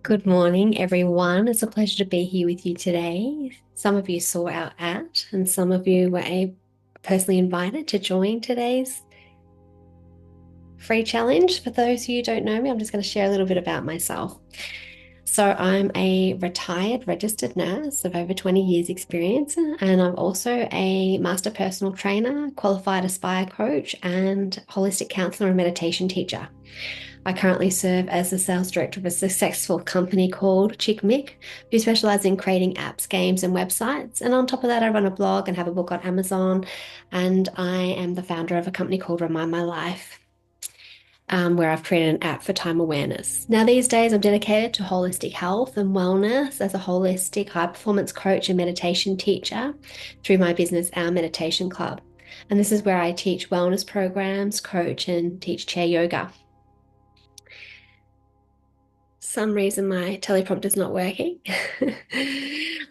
Good morning, everyone. It's a pleasure to be here with you today. Some of you saw our ad, and some of you were personally invited to join today's free challenge. For those of you who don't know me, I'm just going to share a little bit about myself. So, I'm a retired registered nurse of over 20 years' experience, and I'm also a master personal trainer, qualified Aspire coach, and holistic counselor and meditation teacher. I currently serve as the sales director of a successful company called Chick Mick, who specialize in creating apps, games, and websites. And on top of that, I run a blog and have a book on Amazon. And I am the founder of a company called Remind My Life, where I've created an app for time awareness. Now, these days, I'm dedicated to holistic health and wellness as a holistic high performance coach and meditation teacher through my business, Our Meditation Club. And this is where I teach wellness programs, coach, and teach chair yoga. Some reason my teleprompter is not working.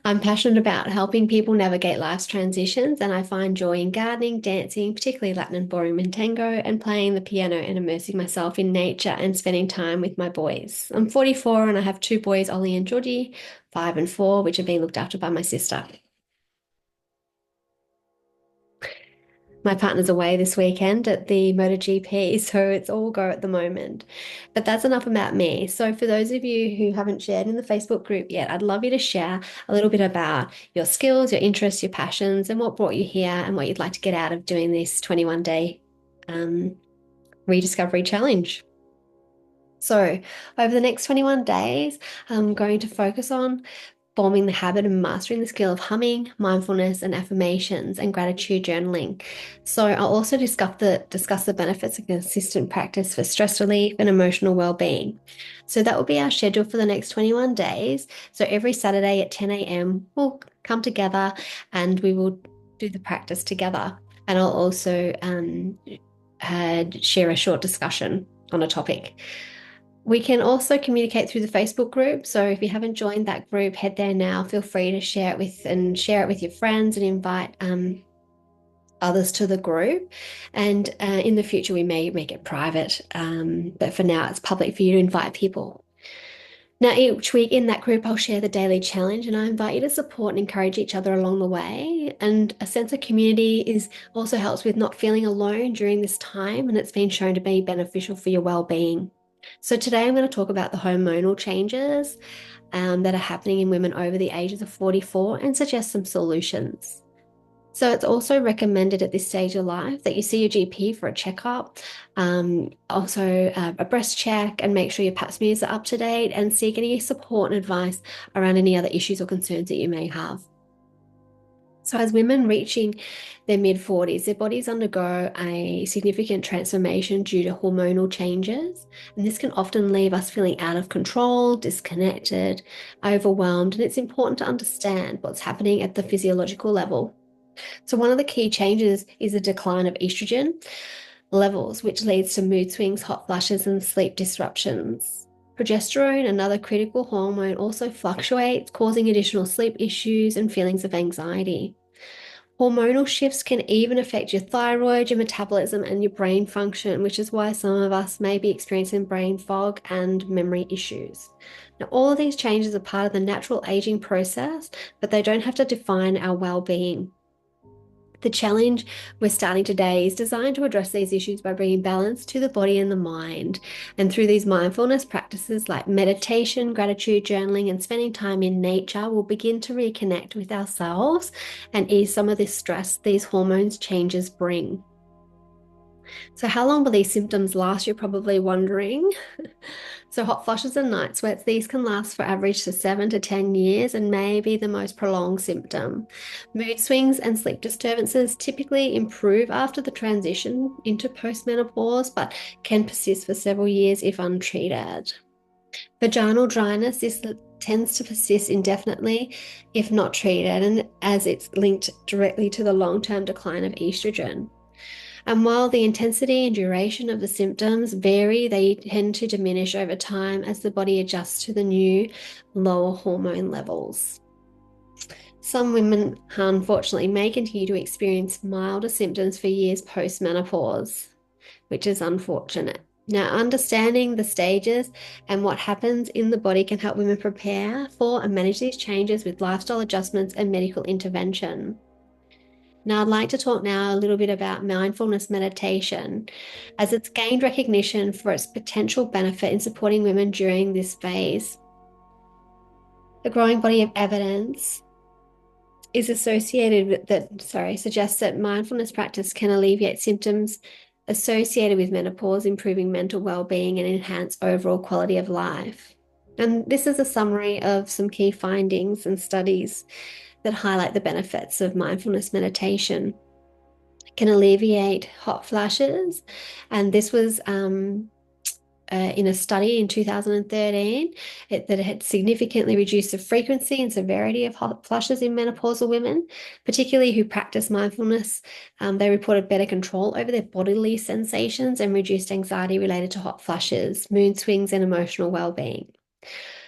I'm passionate about helping people navigate life's transitions, and I find joy in gardening, dancing, particularly Latin and ballroom and tango, and playing the piano and immersing myself in nature and spending time with my boys. I'm 44 and I have two boys, Ollie and Georgie, 5 and 4, which are being looked after by my sister. My partner's away this weekend at the MotoGP, so it's all go at the moment. But that's enough about me. So, for those of you who haven't shared in the Facebook group yet, I'd love you to share a little bit about your skills, your interests, your passions, and what brought you here and what you'd like to get out of doing this 21-day rediscovery challenge. So, over the next 21 days, I'm going to focus on forming the habit and mastering the skill of humming, mindfulness, and affirmations and gratitude journaling. So I'll also discuss the benefits of consistent practice for stress relief and emotional well-being. So that will be our schedule for the next 21 days. So every Saturday at 10 a.m. we'll come together and we will do the practice together. And I'll also share a short discussion on a topic. We can also communicate through the Facebook group. So if you haven't joined that group, head there now. Feel free to share it with your friends and invite others to the group. And in the future, we may make it private, but for now, it's public for you to invite people. Now, each week in that group, I'll share the daily challenge, and I invite you to support and encourage each other along the way. And a sense of community is also helps with not feeling alone during this time, and it's been shown to be beneficial for your well-being. So today I'm going to talk about the hormonal changes that are happening in women over the ages of 44 and suggest some solutions. So it's also recommended at this stage of life that you see your GP for a checkup, also a breast check, and make sure your pap smears are up to date, and seek any support and advice around any other issues or concerns that you may have. So, as women reaching their mid-40s, their bodies undergo a significant transformation due to hormonal changes. And this can often leave us feeling out of control, disconnected, overwhelmed. And it's important to understand what's happening at the physiological level. So, one of the key changes is the decline of estrogen levels, which leads to mood swings, hot flushes, and sleep disruptions. Progesterone, another critical hormone, also fluctuates, causing additional sleep issues and feelings of anxiety. Hormonal shifts can even affect your thyroid, your metabolism, and your brain function, which is why some of us may be experiencing brain fog and memory issues. Now, all of these changes are part of the natural aging process, but they don't have to define our well-being. The challenge we're starting today is designed to address these issues by bringing balance to the body and the mind. And through these mindfulness practices like meditation, gratitude journaling, and spending time in nature, we'll begin to reconnect with ourselves and ease some of this stress these hormones changes bring. So, how long will these symptoms last? You're probably wondering. So, hot flushes and night sweats, these can last for average to 7 to 10 years and may be the most prolonged symptom. Mood swings and sleep disturbances typically improve after the transition into postmenopause, but can persist for several years if untreated. Vaginal dryness, this tends to persist indefinitely if not treated, and as it's linked directly to the long-term decline of estrogen. And while the intensity and duration of the symptoms vary, they tend to diminish over time as the body adjusts to the new lower hormone levels. Some women, unfortunately, may continue to experience milder symptoms for years post-menopause, which is unfortunate. Now, understanding the stages and what happens in the body can help women prepare for and manage these changes with lifestyle adjustments and medical intervention. Now, I'd like to talk now a little bit about mindfulness meditation, as it's gained recognition for its potential benefit in supporting women during this phase. The growing body of evidence is associated with suggests that mindfulness practice can alleviate symptoms associated with menopause, improving mental well-being and enhance overall quality of life. And this is a summary of some key findings and studies that highlight the benefits of mindfulness meditation. It can alleviate hot flashes, and this was in a study in 2013 that it had significantly reduced the frequency and severity of hot flushes in menopausal women, particularly who practice mindfulness. They reported better control over their bodily sensations and reduced anxiety related to hot flushes, mood swings, and emotional well-being.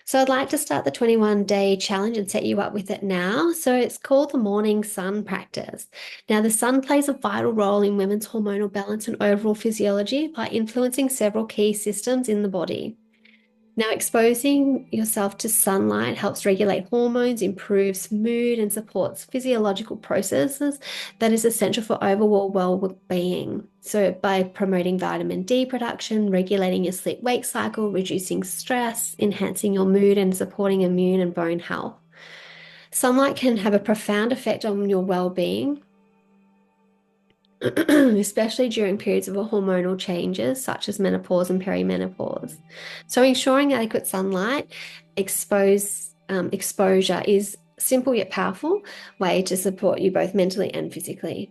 So I'd like to start the 21-day challenge and set you up with it now. So it's called the morning sun practice. Now, the sun plays a vital role in women's hormonal balance and overall physiology by influencing several key systems in the body. Now, exposing yourself to sunlight helps regulate hormones, improves mood, and supports physiological processes that is essential for overall well-being. So, by promoting vitamin D production, regulating your sleep-wake cycle, reducing stress, enhancing your mood, and supporting immune and bone health. Sunlight can have a profound effect on your well-being, especially during periods of hormonal changes such as menopause and perimenopause. So ensuring adequate sunlight exposure is simple yet powerful way to support you both mentally and physically.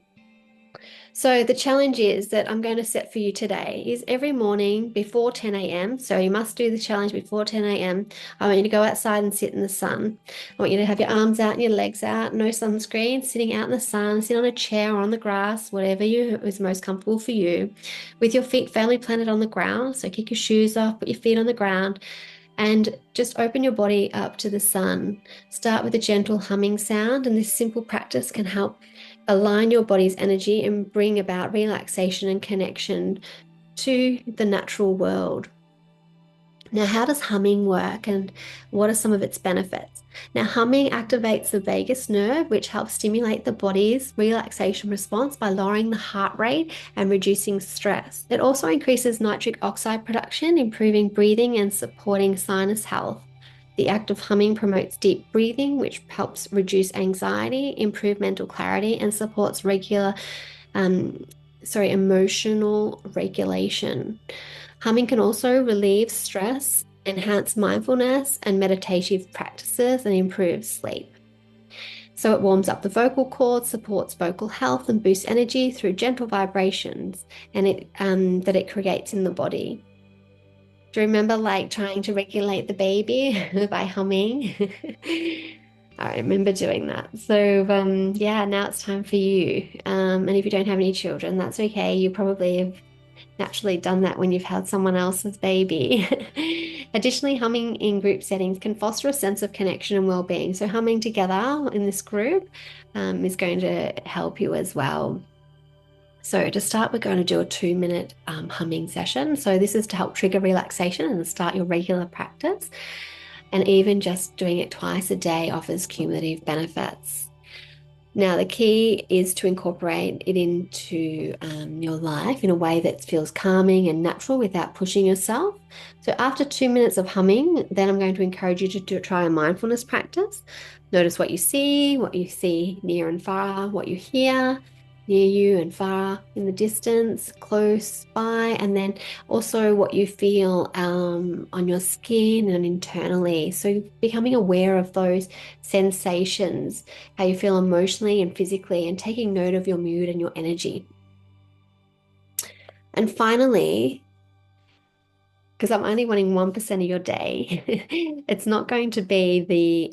So the challenge is that I'm going to set for you today is every morning before 10 a.m. So you must do the challenge before 10 a.m. I want you to go outside and sit in the sun. I want you to have your arms out and your legs out, no sunscreen, sitting out in the sun, sit on a chair or on the grass, whatever is most comfortable for you, with your feet firmly planted on the ground. So kick your shoes off, put your feet on the ground, and just open your body up to the sun. Start with a gentle humming sound, and this simple practice can help align your body's energy and bring about relaxation and connection to the natural world. Now, how does humming work and what are some of its benefits? Now, humming activates the vagus nerve, which helps stimulate the body's relaxation response by lowering the heart rate and reducing stress. It also increases nitric oxide production, improving breathing and supporting sinus health. The act of humming promotes deep breathing, which helps reduce anxiety, improve mental clarity, and supports emotional regulation. Humming can also relieve stress, enhance mindfulness and meditative practices, and improve sleep. So it warms up the vocal cords, supports vocal health, and boosts energy through gentle vibrations that it creates in the body. Do you remember like trying to regulate the baby by humming? I remember doing that. So yeah, now it's time for you. And if you don't have any children, that's okay. You probably have naturally done that when you've had someone else's baby. Additionally, humming in group settings can foster a sense of connection and well-being. So humming together in this group is going to help you as well. So to start, we're going to do a 2-minute humming session. So this is to help trigger relaxation and start your regular practice. And even just doing it twice a day offers cumulative benefits. Now, the key is to incorporate it into your life in a way that feels calming and natural without pushing yourself. So after 2 minutes of humming, then I'm going to encourage you to try a mindfulness practice. Notice what you see near and far, what you hear near you and far in the distance, close by, and then also what you feel on your skin and internally. So becoming aware of those sensations, how you feel emotionally and physically, and taking note of your mood and your energy. And finally, because I'm only wanting 1% of your day, it's not going to be the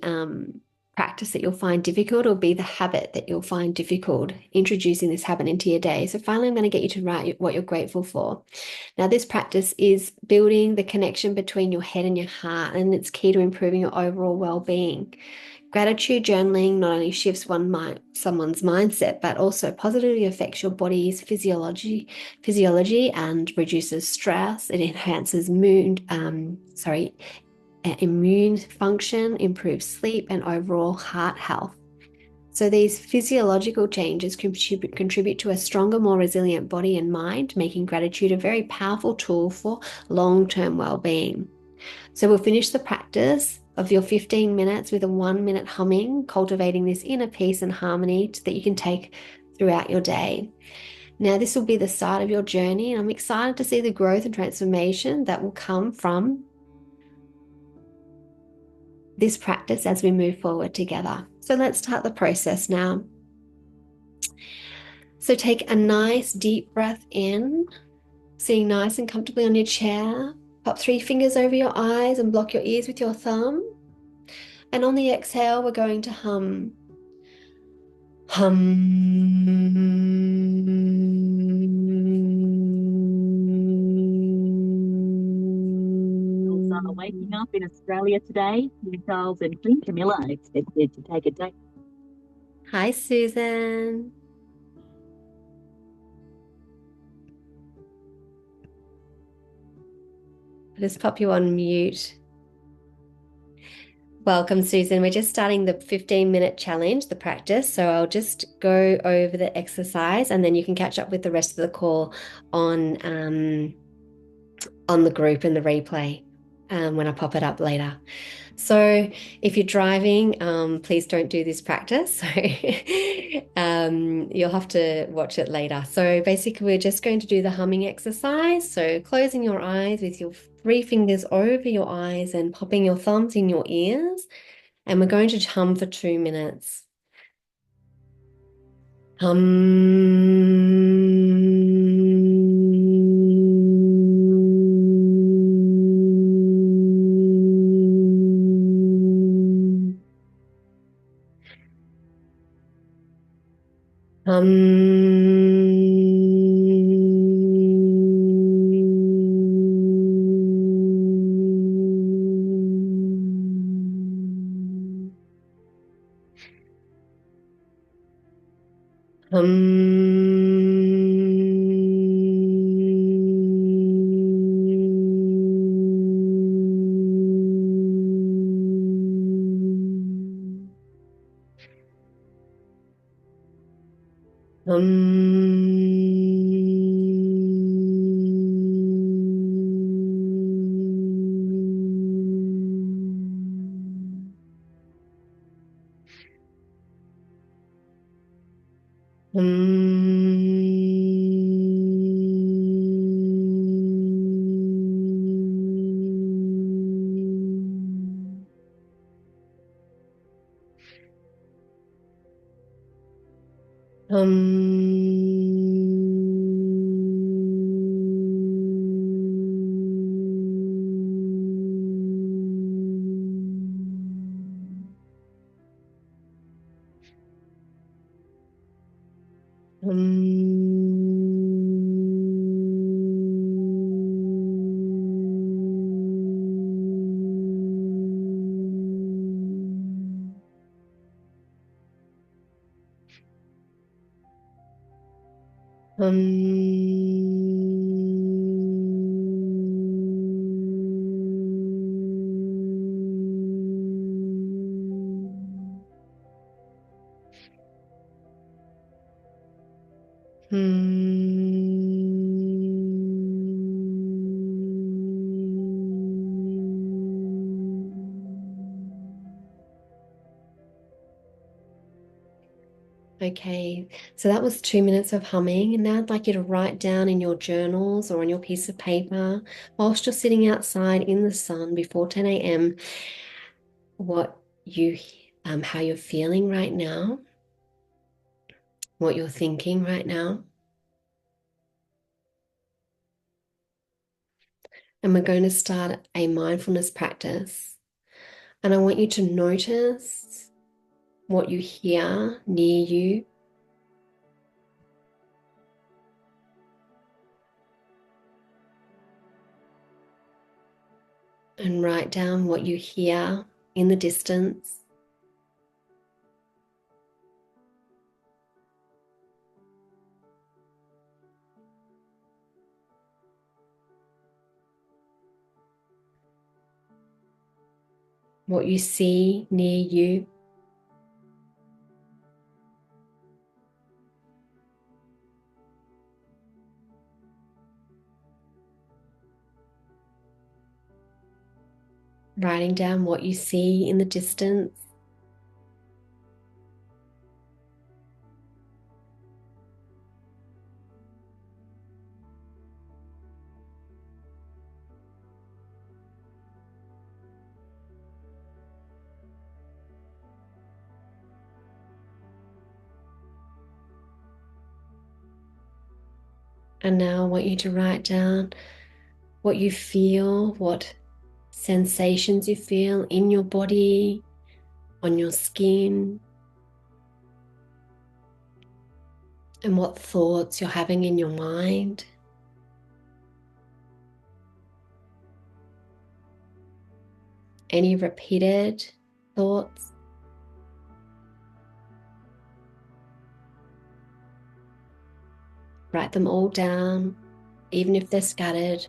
practice that you'll find difficult, or be the habit that you'll find difficult, introducing this habit into your day. So finally, I'm going to get you to write what you're grateful for. Now, this practice is building the connection between your head and your heart, and it's key to improving your overall well-being. Gratitude journaling not only shifts someone's mindset, but also positively affects your body's physiology and reduces stress. It enhances immune function, improves sleep, and overall heart health. So these physiological changes contribute to a stronger, more resilient body and mind, making gratitude a very powerful tool for long-term well-being. So we'll finish the practice of your 15 minutes with a 1-minute humming, cultivating this inner peace and harmony that you can take throughout your day. Now, this will be the start of your journey, and I'm excited to see the growth and transformation that will come from this practice as we move forward together. So let's start the process now. So take a nice deep breath in, sitting nice and comfortably on your chair. Pop 3 fingers over your eyes and block your ears with your thumb. And on the exhale, we're going to hum. Are waking up in Australia today, with Charles and Queen Camilla expected to take a day. Hi, Susan. I'll just pop you on mute. Welcome, Susan. We're just starting the 15-minute challenge, the practice. So I'll just go over the exercise and then you can catch up with the rest of the call on the group and the replay when I pop it up later. So if you're driving, please don't do this practice. So you'll have to watch it later. So basically, we're just going to do the humming exercise. So closing your eyes with your 3 fingers over your eyes and popping your thumbs in your ears. And we're going to hum for 2 minutes. Okay, so that was 2 minutes of humming, and now I'd like you to write down in your journals or on your piece of paper, whilst you're sitting outside in the sun before 10 a.m., how you're feeling right now, what you're thinking right now. And we're going to start a mindfulness practice. And I want you to notice what you hear near you. And write down what you hear in the distance. what you see near you. Writing down what you see in the distance. And now I want you to write down what you feel, what sensations you feel in your body, on your skin, and what thoughts you're having in your mind. Any repeated thoughts. Write them all down, even if they're scattered.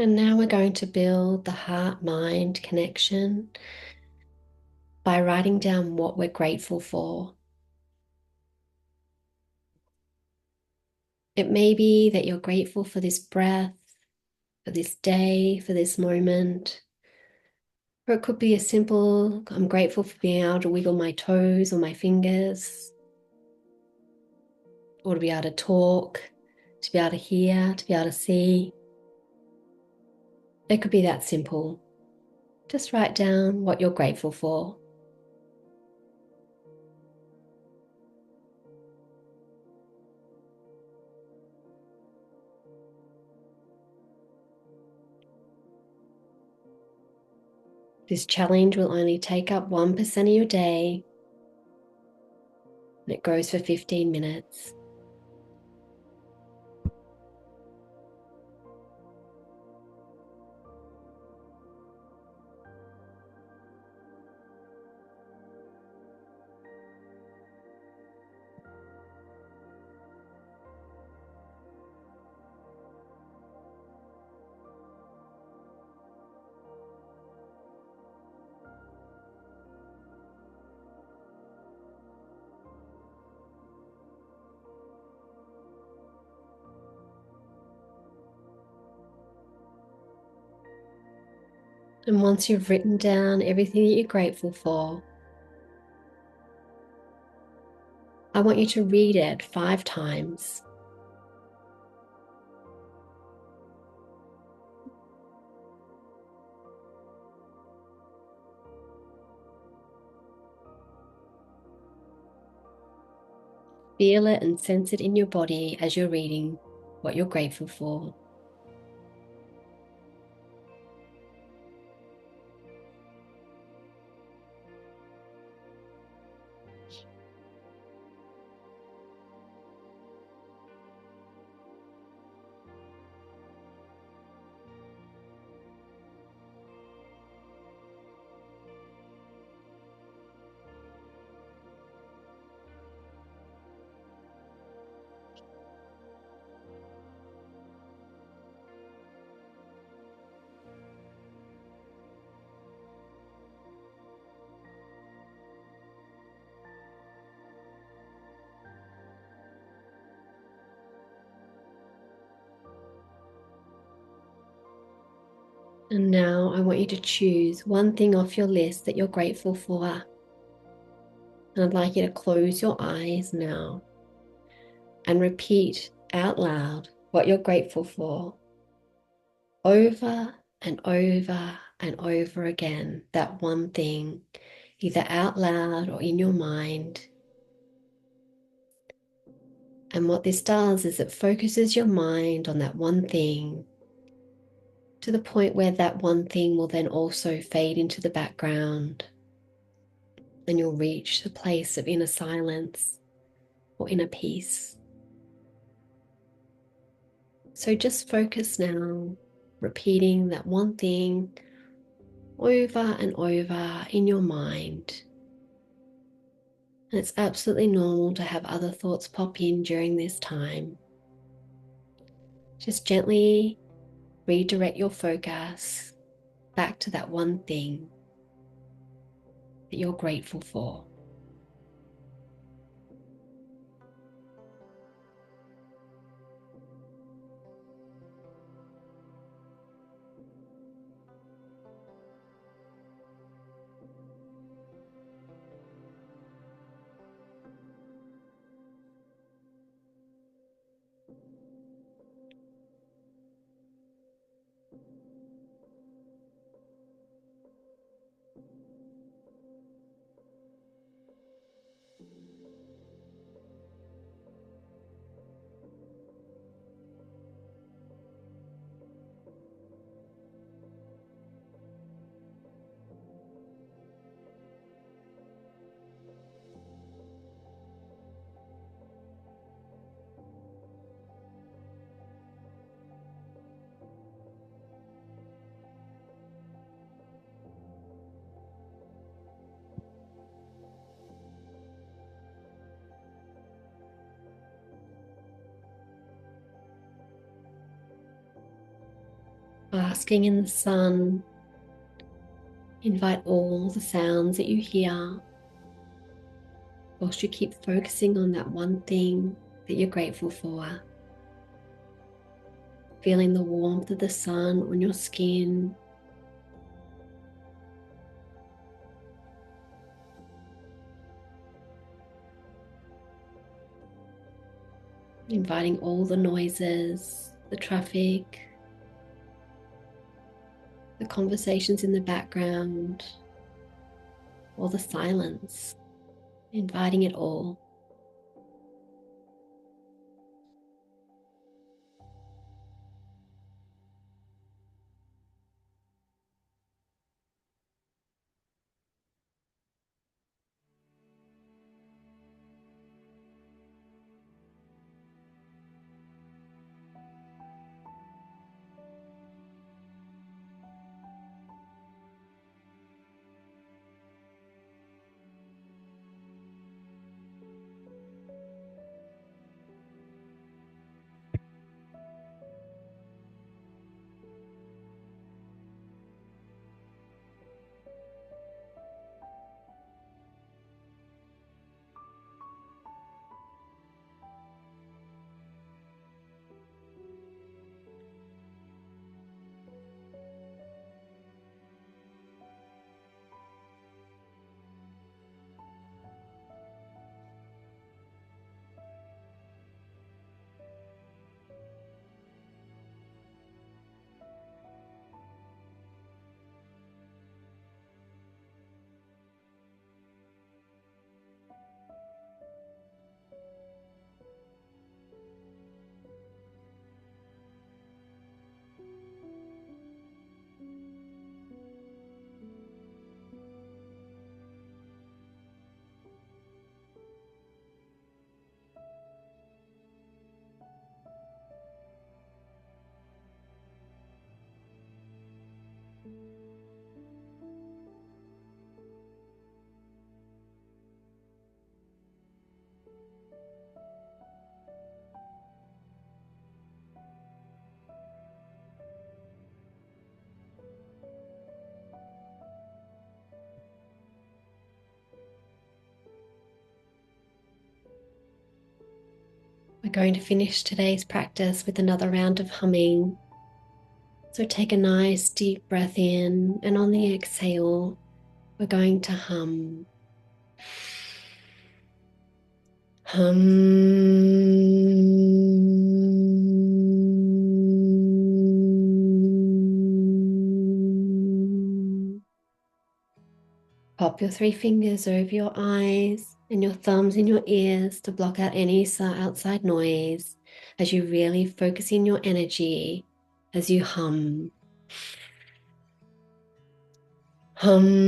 And now we're going to build the heart-mind connection by writing down what we're grateful for. It may be that you're grateful for this breath, for this day, for this moment. Or it could be a simple, I'm grateful for being able to wiggle my toes or my fingers, or to be able to talk, to be able to hear, to be able to see. It could be that simple. Just write down what you're grateful for. This challenge will only take up 1% of your day, and it goes for 15 minutes. And once you've written down everything that you're grateful for, I want you to read it 5 times. Feel it and sense it in your body as you're reading what you're grateful for. And now I want you to choose one thing off your list that you're grateful for. And I'd like you to close your eyes now and repeat out loud what you're grateful for. over and over and over again that one thing, either out loud or in your mind. And what this does is it focuses your mind on that one thing to the point where that one thing will then also fade into the background, and you'll reach the place of inner silence or inner peace. So just focus now, repeating that one thing over and over in your mind. And it's absolutely normal to have other thoughts pop in during this time. Just gently redirect your focus back to that one thing that you're grateful for. Basking in the sun, invite all the sounds that you hear whilst you keep focusing on that one thing that you're grateful for. Feeling the warmth of the sun on your skin, inviting all the noises, the traffic, the conversations in the background, or the silence, inviting it all. We're going to finish today's practice with another round of humming. So take a nice deep breath in, and on the exhale, we're going to hum. Hum. Pop your three fingers over your eyes and your thumbs in your ears to block out any outside noise as you really focus in your energy as you hum. Hum.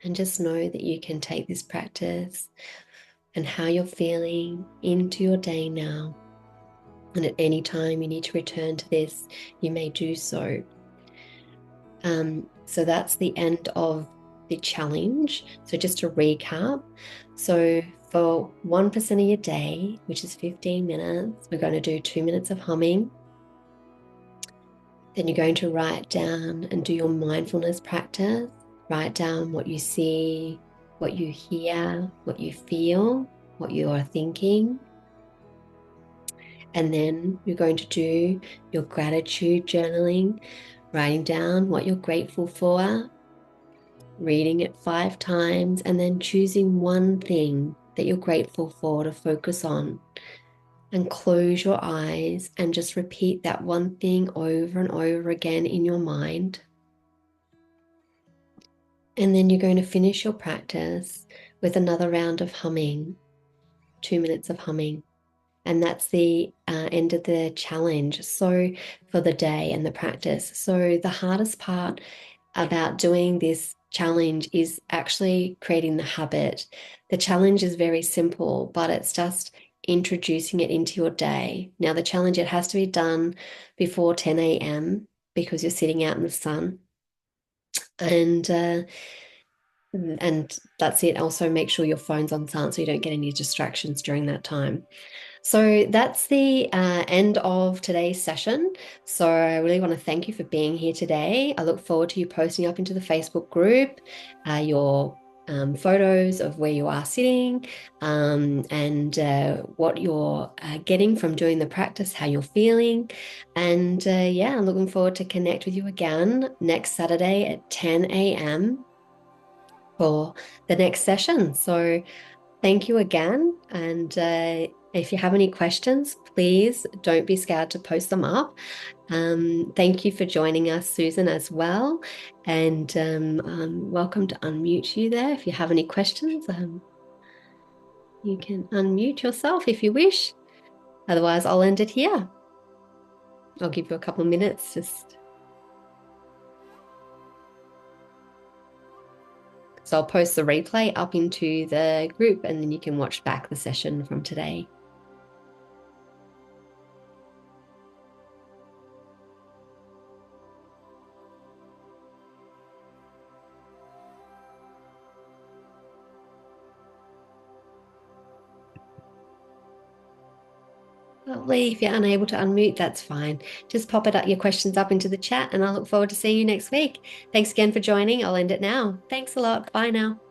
And just know that you can take this practice and how you're feeling into your day now. And at any time you need to return to this, you may do so. So that's the end of the challenge. So just to recap, so for 1% of your day, which is 15 minutes, we're going to do 2 minutes of humming. Then you're going to write down and do your mindfulness practice. Write down what you see, what you hear, what you feel, what you are thinking. And then you're going to do your gratitude journaling, writing down what you're grateful for, reading it 5 times, and then choosing one thing that you're grateful for to focus on. And close your eyes and just repeat that one thing over and over again in your mind. And then you're going to finish your practice with another round of humming, 2 minutes of humming. And that's the end of the challenge. So for the day and the practice. So the hardest part about doing this challenge is actually creating the habit. The challenge is very simple, but it's just introducing it into your day. Now, the challenge, it has to be done before 10 a.m. because you're sitting out in the sun. And that's it. Also, make sure your phone's on silent so you don't get any distractions during that time. So that's the end of today's session. So I really want to thank you for being here today. I look forward to you posting up into the Facebook group your photos of where you are sitting and what you're getting from doing the practice, how you're feeling. And yeah, I'm looking forward to connect with you again next Saturday at 10 a.m. for the next session. So thank you again. And if you have any questions, please don't be scared to post them up. Thank you for joining us, Susan, as well. And I'm welcome to unmute you there. If you have any questions, you can unmute yourself if you wish. Otherwise, I'll end it here. I'll give you a couple of minutes just. So I'll post the replay up into the group and then you can watch back the session from today. Lovely. If you're unable to unmute, that's fine. Just pop your questions up into the chat and I look forward to seeing you next week. Thanks again for joining. I'll end it now. Thanks a lot. Bye now.